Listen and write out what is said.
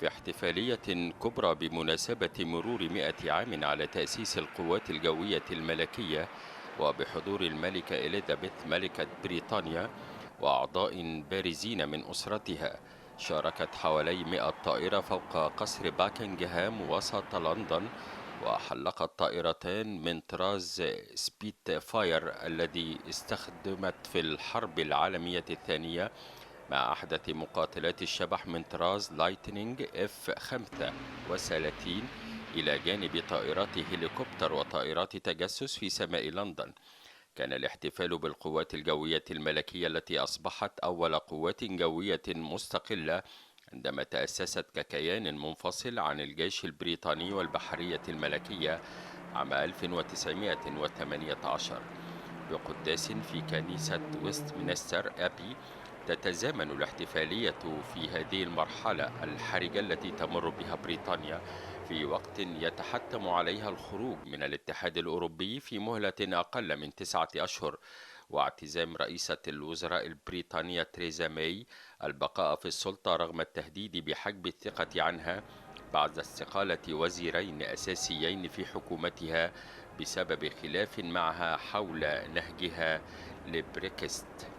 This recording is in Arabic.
في احتفالية كبرى بمناسبة مرور 100 عام على تأسيس القوات الجوية الملكية وبحضور الملكة إليزابيث ملكة بريطانيا وأعضاء بارزين من أسرتها. شاركت حوالي 100 طائرة فوق قصر باكنغهام وسط لندن، وحلقت طائرتان من طراز سبيت فاير الذي استخدمت في الحرب العالمية الثانية مع أحدث مقاتلات الشبح من طراز لايتنينج اف 35 إلى جانب طائرات هليكوبتر وطائرات تجسس في سماء لندن. كان الاحتفال بالقوات الجوية الملكية التي أصبحت أول قوات جوية مستقلة عندما تأسست ككيان منفصل عن الجيش البريطاني والبحرية الملكية عام 1918 بقداس في كنيسة ويستمنستر أبي. تتزامن الاحتفالية في هذه المرحلة الحرجة التي تمر بها بريطانيا في وقت يتحتم عليها الخروج من الاتحاد الأوروبي في مهلة أقل من 9 أشهر، واعتزام رئيسة الوزراء البريطانية تريزا ماي البقاء في السلطة رغم التهديد بحجب الثقة عنها بعد استقالة وزيرين أساسيين في حكومتها بسبب خلاف معها حول نهجها لبريكست.